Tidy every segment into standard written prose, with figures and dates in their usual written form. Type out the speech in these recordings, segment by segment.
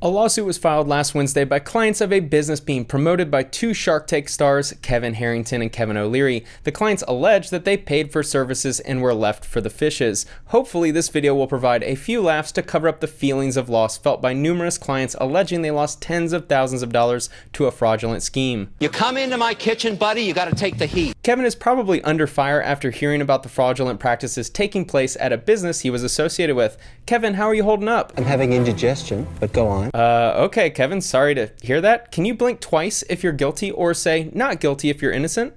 A lawsuit was filed last Wednesday by clients of a business being promoted by two Shark Tank stars, Kevin Harrington and Kevin O'Leary. The clients allege that they paid for services and were left for the fishes. Hopefully this video will provide a few laughs to cover up the feelings of loss felt by numerous clients alleging they lost tens of thousands of dollars to a fraudulent scheme. You come into my kitchen, buddy, you gotta take the heat. Kevin is probably under fire after hearing about the fraudulent practices taking place at a business he was associated with. Kevin, how are you holding up? I'm having indigestion, but go on. Okay, Kevin, sorry to hear that. Can you blink twice if you're guilty or say not guilty if you're innocent?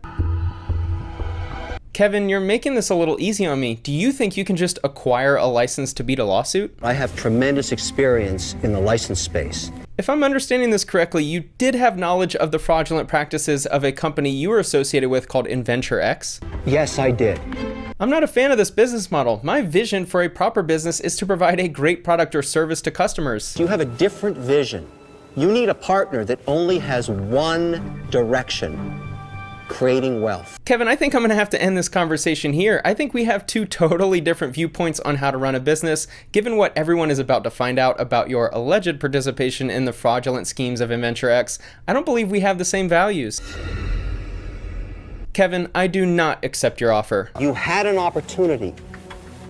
Kevin, you're making this a little easy on me. Do you think you can just acquire a license to beat a lawsuit? I have tremendous experience in the license space. If I'm understanding this correctly, you did have knowledge of the fraudulent practices of a company you were associated with called Inventure X? Yes, I did. I'm not a fan of this business model. My vision for a proper business is to provide a great product or service to customers. You have a different vision. You need a partner that only has one direction: creating wealth. Kevin, I think I'm going to have to end this conversation here. I think we have two totally different viewpoints on how to run a business. Given what everyone is about to find out about your alleged participation in the fraudulent schemes of Inventure X, I don't believe we have the same values. Kevin, I do not accept your offer. You had an opportunity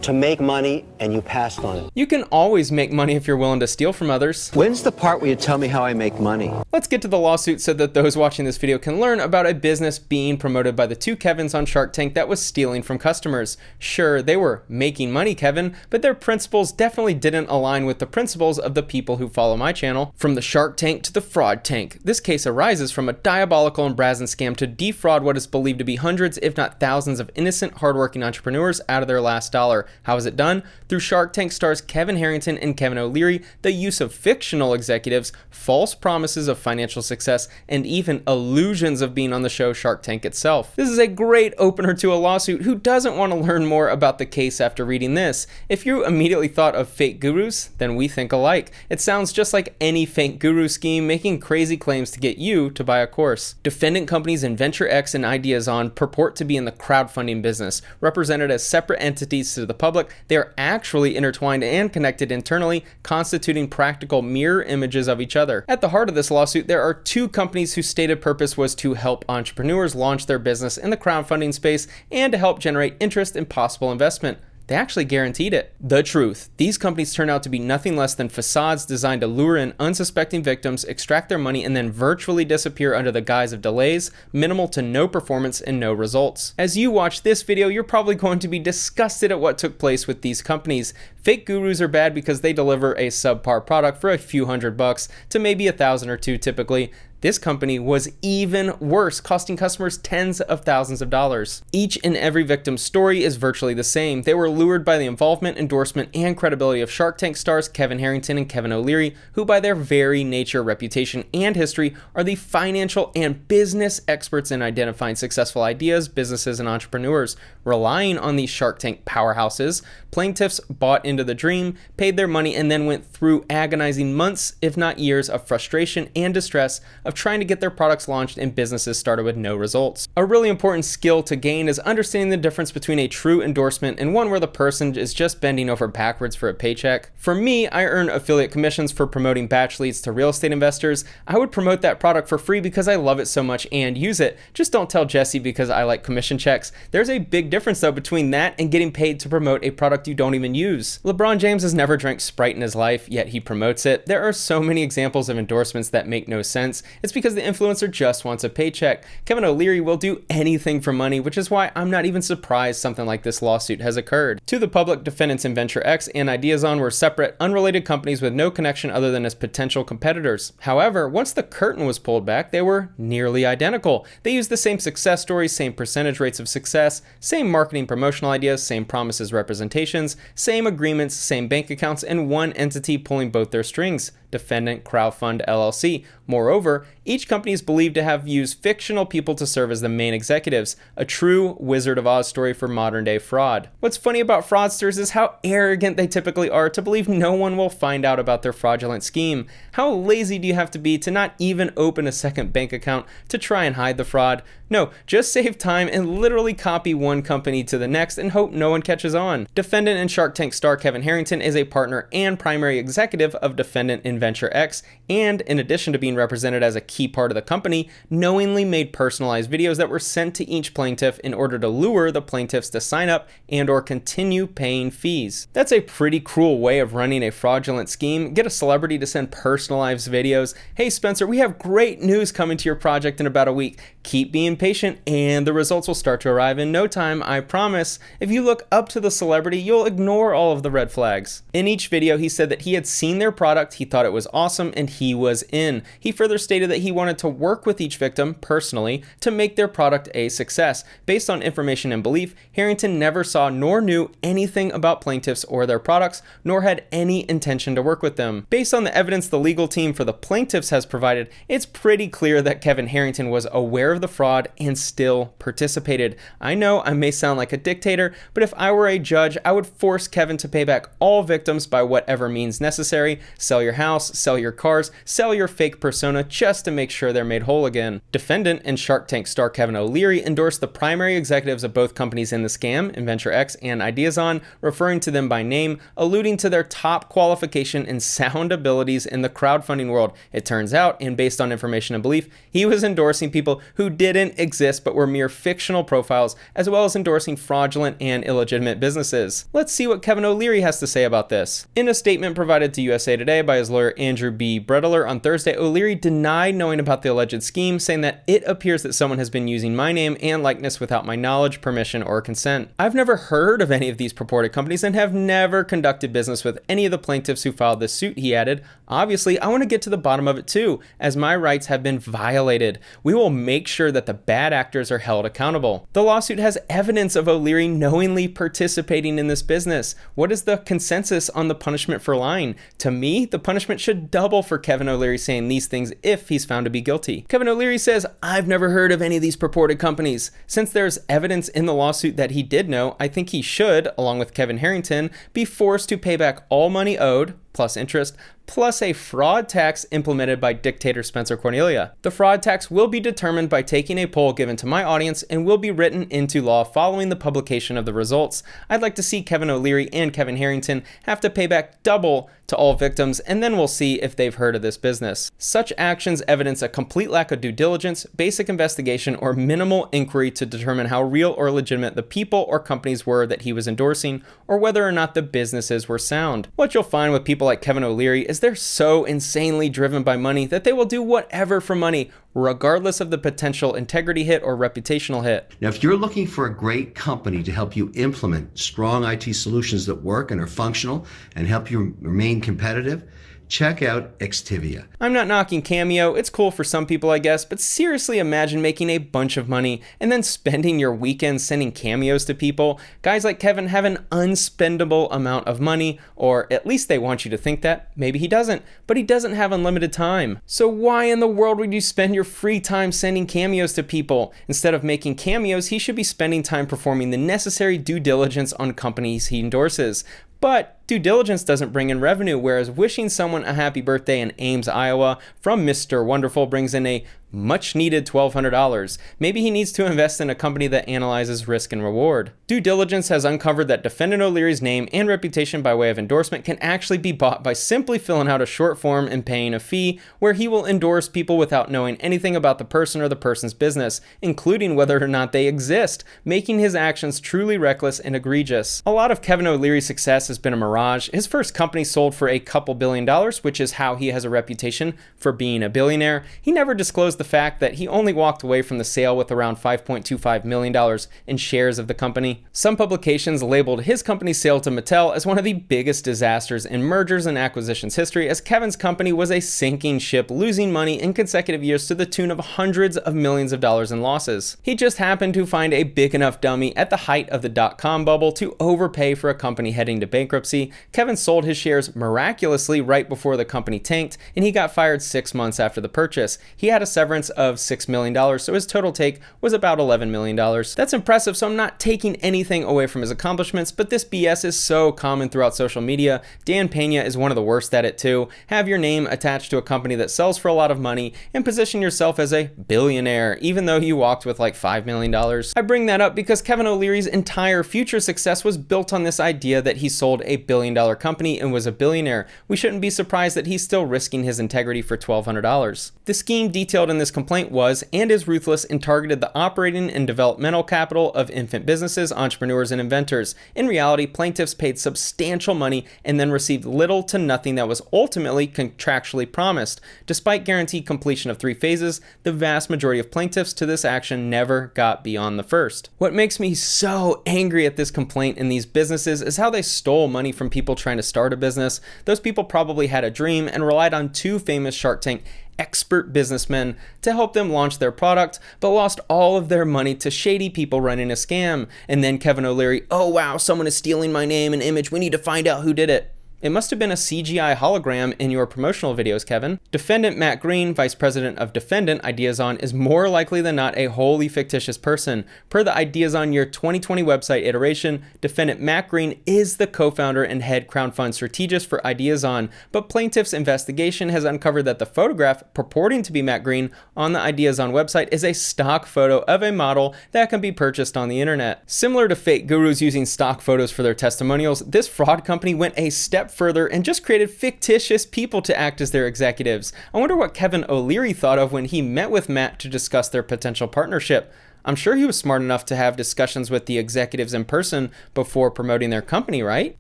to make money and you passed on it. You can always make money if you're willing to steal from others. When's the part where you tell me how I make money? Let's get to the lawsuit so that those watching this video can learn about a business being promoted by the two Kevins on Shark Tank that was stealing from customers. Sure, they were making money, Kevin, but their principles definitely didn't align with the principles of the people who follow my channel. From the Shark Tank to the Fraud Tank, this case arises from a diabolical and brazen scam to defraud what is believed to be hundreds, if not thousands, of innocent, hardworking entrepreneurs out of their last dollar. How is it done? Through Shark Tank stars Kevin Harrington and Kevin O'Leary, the use of fictional executives, false promises of financial success, and even illusions of being on the show Shark Tank itself. This is a great opener to a lawsuit. Who doesn't want to learn more about the case after reading this? If you immediately thought of fake gurus, then we think alike. It sounds just like any fake guru scheme making crazy claims to get you to buy a course. Defendant companies Inventure X and Ideazon purport to be in the crowdfunding business. Represented as separate entities to the public, they are actually intertwined and connected internally, constituting practical mirror images of each other. At the heart of this lawsuit, there are two companies whose stated purpose was to help entrepreneurs launch their business in the crowdfunding space and to help generate interest in possible investment. They actually guaranteed it. The truth: these companies turn out to be nothing less than facades designed to lure in unsuspecting victims, extract their money, and then virtually disappear under the guise of delays, minimal to no performance, and no results. As you watch this video, you're probably going to be disgusted at what took place with these companies. Fake gurus are bad because they deliver a subpar product for a few $100 to maybe $1,000 or $2,000 typically. This company was even worse, costing customers tens of thousands of dollars. Each and every victim's story is virtually the same. They were lured by the involvement, endorsement, and credibility of Shark Tank stars Kevin Harrington and Kevin O'Leary, who by their very nature, reputation, and history are the financial and business experts in identifying successful ideas, businesses, and entrepreneurs. Relying on these Shark Tank powerhouses, plaintiffs bought into the dream, paid their money, and then went through agonizing months, if not years, of frustration and distress of trying to get their products launched and businesses started with no results. A really important skill to gain is understanding the difference between a true endorsement and one where the person is just bending over backwards for a paycheck. For me, I earn affiliate commissions for promoting batch leads to real estate investors. I would promote that product for free because I love it so much and use it. Just don't tell Jesse because I like commission checks. There's a big difference though between that and getting paid to promote a product you don't even use. LeBron James has never drank Sprite in his life, yet he promotes it. There are so many examples of endorsements that make no sense. It's because the influencer just wants a paycheck. Kevin O'Leary will do anything for money, which is why I'm not even surprised something like this lawsuit has occurred. To the public, defendants Inventure X and Ideazon were separate, unrelated companies with no connection other than as potential competitors. However, once the curtain was pulled back, they were nearly identical. They used the same success stories, same percentage rates of success, same marketing promotional ideas, same promises representations, same agreements, same bank accounts, and one entity pulling both their strings: Defendant Crowdfund LLC. Moreover, each company is believed to have used fictional people to serve as the main executives, a true Wizard of Oz story for modern day fraud. What's funny about fraudsters is how arrogant they typically are to believe no one will find out about their fraudulent scheme. How lazy do you have to be to not even open a second bank account to try and hide the fraud? No, just save time and literally copy one company to the next and hope no one catches on. Defendant and Shark Tank star Kevin Harrington is a partner and primary executive of Defendant Inventure X, and in addition to being represented as a key part of the company, knowingly made personalized videos that were sent to each plaintiff in order to lure the plaintiffs to sign up and or continue paying fees. That's a pretty cruel way of running a fraudulent scheme. Get a celebrity to send personalized videos. Hey Spencer, we have great news coming to your project in about a week. Keep being patient and the results will start to arrive in no time, I promise. If you look up to the celebrity, you'll ignore all of the red flags. In each video, he said that he had seen their product, he thought it was awesome, and he was in. He further stated that he wanted to work with each victim personally to make their product a success. Based on information and belief, Harrington never saw nor knew anything about plaintiffs or their products, nor had any intention to work with them. Based on the evidence the legal team for the plaintiffs has provided, it's pretty clear that Kevin Harrington was aware of the fraud and still participated. I know I may sound like a dictator, but if I were a judge, I would force Kevin to pay back all victims by whatever means necessary. Sell your house, sell your cars, sell your fake persona just to make sure they're made whole again. Defendant and Shark Tank star Kevin O'Leary endorsed the primary executives of both companies in the scam, Inventure X and Ideazon, referring to them by name, alluding to their top qualification and sound abilities in the crowdfunding world. It turns out, and based on information and belief, he was endorsing people who didn't exist but were mere fictional profiles, as well as endorsing fraudulent and illegitimate businesses. Let's see what Kevin O'Leary has to say about this. In a statement provided to USA Today by his lawyer Andrew B. Bredler on Thursday, O'Leary denied knowing about the alleged scheme, saying that it appears that someone has been using my name and likeness without my knowledge, permission, or consent. I've never heard of any of these purported companies and have never conducted business with any of the plaintiffs who filed this suit, he added. Obviously, I want to get to the bottom of it too, as my rights have been violated. We will make sure that the bad actors are held accountable. The lawsuit has evidence of O'Leary knowingly participating in this business. What is the consensus on the punishment for lying? To me, the punishment should double for Kevin O'Leary saying these things if he's found to be guilty. Kevin O'Leary says, I've never heard of any of these purported companies. Since there's evidence in the lawsuit that he did know, I think he should, along with Kevin Harrington, be forced to pay back all money owed, plus interest, plus a fraud tax implemented by dictator Spencer Cornelia. The fraud tax will be determined by taking a poll given to my audience and will be written into law following the publication of the results. I'd like to see Kevin O'Leary and Kevin Harrington have to pay back double to all victims, and then we'll see if they've heard of this business. Such actions evidence a complete lack of due diligence, basic investigation, or minimal inquiry to determine how real or legitimate the people or companies were that he was endorsing, or whether or not the businesses were sound. What you'll find with people like Kevin O'Leary is they're so insanely driven by money that they will do whatever for money, regardless of the potential integrity hit or reputational hit. Now, if you're looking for a great company to help you implement strong IT solutions that work and are functional and help you remain competitive, check out Xtivia. I'm not knocking Cameo, it's cool for some people I guess, but seriously imagine making a bunch of money and then spending your weekends sending cameos to people. Guys like Kevin have an unspendable amount of money, or at least they want you to think that. Maybe he doesn't, but he doesn't have unlimited time. So why in the world would you spend your free time sending cameos to people? Instead of making cameos, he should be spending time performing the necessary due diligence on companies he endorses. But due diligence doesn't bring in revenue, whereas wishing someone a happy birthday in Ames, Iowa from Mr. Wonderful brings in a much needed $1,200. Maybe he needs to invest in a company that analyzes risk and reward. Due diligence has uncovered that defendant O'Leary's name and reputation by way of endorsement can actually be bought by simply filling out a short form and paying a fee, where he will endorse people without knowing anything about the person or the person's business, including whether or not they exist, making his actions truly reckless and egregious. A lot of Kevin O'Leary's success has been a mirage. His first company sold for a couple $1 billion, which is how he has a reputation for being a billionaire. He never disclosed the fact that he only walked away from the sale with around $5.25 million in shares of the company. Some publications labeled his company's sale to Mattel as one of the biggest disasters in mergers and acquisitions history, as Kevin's company was a sinking ship, losing money in consecutive years to the tune of hundreds of millions of dollars in losses. He just happened to find a big enough dummy at the height of the dot-com bubble to overpay for a company heading to bankruptcy. Kevin sold his shares miraculously right before the company tanked, and he got fired 6 months after the purchase. He had a severance of $6 million, so his total take was about $11 million. That's impressive, so I'm not taking anything away from his accomplishments, but this BS is so common throughout social media. Dan Pena is one of the worst at it too. Have your name attached to a company that sells for a lot of money and position yourself as a billionaire, even though you walked with like $5 million. I bring that up because Kevin O'Leary's entire future success was built on this idea that he sold $1 billion-dollar company and was a billionaire. We shouldn't be surprised that he's still risking his integrity for $1,200. The scheme detailed in this complaint was and is ruthless and targeted the operating and developmental capital of infant businesses, entrepreneurs, and inventors. In reality, plaintiffs paid substantial money and then received little to nothing that was ultimately contractually promised. Despite guaranteed completion of 3 phases, the vast majority of plaintiffs to this action never got beyond the first. What makes me so angry at this complaint in these businesses is how they stole money from people trying to start a business. Those people probably had a dream and relied on 2 famous Shark Tank expert businessmen to help them launch their product, but lost all of their money to shady people running a scam. And then Kevin O'Leary, oh wow, someone is stealing my name and image, we need to find out who did it. It must have been a CGI hologram in your promotional videos, Kevin. Defendant Matt Green, Vice President of Defendant Ideazon, is more likely than not a wholly fictitious person. Per the Ideazon Year 2020 website iteration, Defendant Matt Green is the co-founder and head crowdfund strategist for Ideazon, but plaintiff's investigation has uncovered that the photograph purporting to be Matt Green on the Ideazon website is a stock photo of a model that can be purchased on the internet. Similar to fake gurus using stock photos for their testimonials, this fraud company went a step further and just created fictitious people to act as their executives. I wonder what Kevin O'Leary thought of when he met with Matt to discuss their potential partnership. I'm sure he was smart enough to have discussions with the executives in person before promoting their company, right?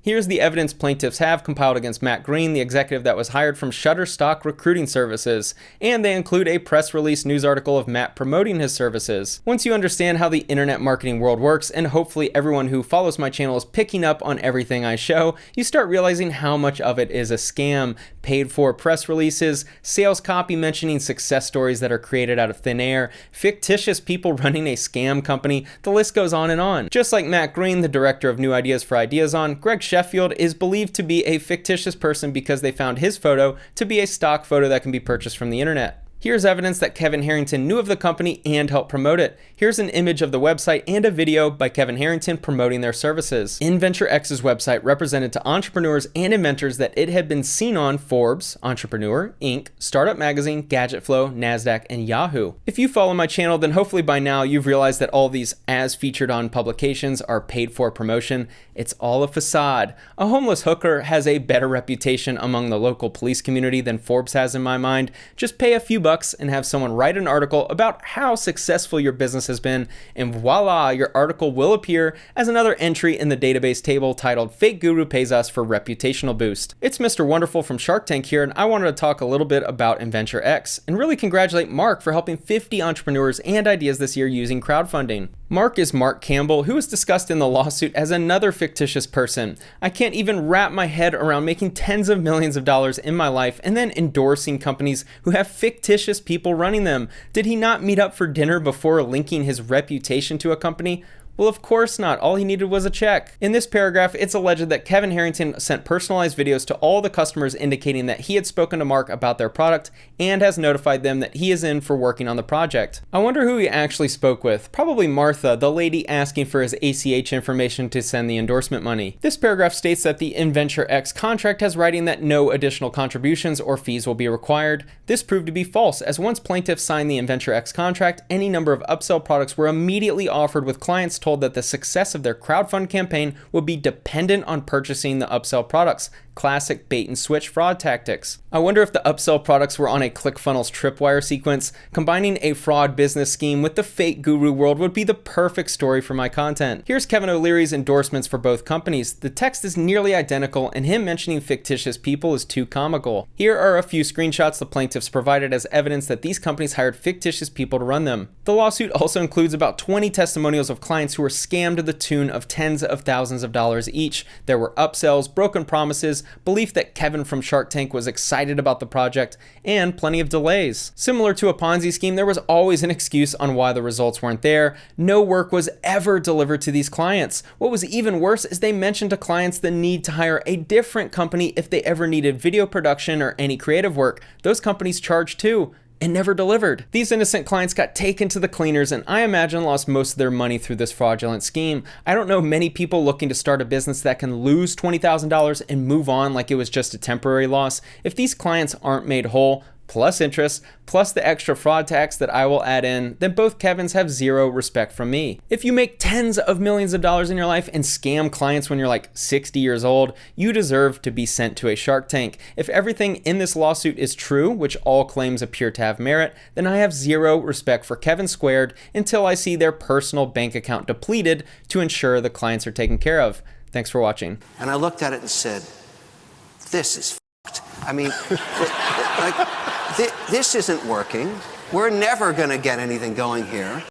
Here's the evidence plaintiffs have compiled against Matt Green, the executive that was hired from Shutterstock Recruiting Services, and they include a press release news article of Matt promoting his services. Once you understand how the internet marketing world works, and hopefully everyone who follows my channel is picking up on everything I show, you start realizing how much of it is a scam. Paid for press releases, sales copy mentioning success stories that are created out of thin air, fictitious people running a scam company, the list goes on and on. Just like Matt Green, the director of new ideas for Ideazon, Greg Sheffield is believed to be a fictitious person because they found his photo to be a stock photo that can be purchased from the internet. Here's evidence that Kevin Harrington knew of the company and helped promote it. Here's an image of the website and a video by Kevin Harrington promoting their services. Inventure X's website represented to entrepreneurs and inventors that it had been seen on Forbes, Entrepreneur, Inc., Startup Magazine, Gadget Flow, NASDAQ, and Yahoo. If you follow my channel, then hopefully by now you've realized that all these as featured on publications are paid for promotion. It's all a facade. A homeless hooker has a better reputation among the local police community than Forbes has in my mind. Just pay a few bucks and have someone write an article about how successful your business has been, and voila, your article will appear as another entry in the database table titled Fake Guru Pays Us for Reputational Boost. It's Mr. Wonderful from Shark Tank here, and I wanted to talk a little bit about Inventure X and really congratulate Mark for helping 50 entrepreneurs and ideas this year using crowdfunding. Mark is Mark Campbell, who was discussed in the lawsuit as another fictitious person. I can't even wrap my head around making tens of millions of dollars in my life and then endorsing companies who have fictitious people running them. Did he not meet up for dinner before linking his reputation to a company? Well, of course not. All he needed was a check. In this paragraph, it's alleged that Kevin Harrington sent personalized videos to all the customers indicating that he had spoken to Mark about their product and has notified them that he is in for working on the project. I wonder who he actually spoke with. Probably Martha, the lady asking for his ACH information to send the endorsement money. This paragraph states that the Inventure X contract has writing that no additional contributions or fees will be required. This proved to be false, as once plaintiffs signed the Inventure X contract, any number of upsell products were immediately offered, with clients told that the success of their crowdfund campaign would be dependent on purchasing the upsell products. Classic bait and switch fraud tactics. I wonder if the upsell products were on a ClickFunnels tripwire sequence. Combining a fraud business scheme with the fake guru world would be the perfect story for my content. Here's Kevin O'Leary's endorsements for both companies. The text is nearly identical, and him mentioning fictitious people is too comical. Here are a few screenshots the plaintiffs provided as evidence that these companies hired fictitious people to run them. The lawsuit also includes about 20 testimonials of clients who were scammed to the tune of tens of thousands of dollars each. There were upsells, broken promises, belief that Kevin from Shark Tank was excited about the project, and plenty of delays. Similar to a Ponzi scheme, there was always an excuse on why the results weren't there. No work was ever delivered to these clients. What was even worse is they mentioned to clients the need to hire a different company if they ever needed video production or any creative work. Those companies charged too, and never delivered. These innocent clients got taken to the cleaners and I imagine lost most of their money through this fraudulent scheme. I don't know many people looking to start a business that can lose $20,000 and move on like it was just a temporary loss. If these clients aren't made whole, plus interest, plus the extra fraud tax that I will add in, then both Kevins have zero respect from me. If you make tens of millions of dollars in your life and scam clients when you're like 60 years old, you deserve to be sent to a Shark Tank. If everything in this lawsuit is true, which all claims appear to have merit, then I have zero respect for Kevin squared until I see their personal bank account depleted to ensure the clients are taken care of. Thanks for watching. And I looked at it and said, this is f***ed. I mean, like, this isn't working. We're never going to get anything going here.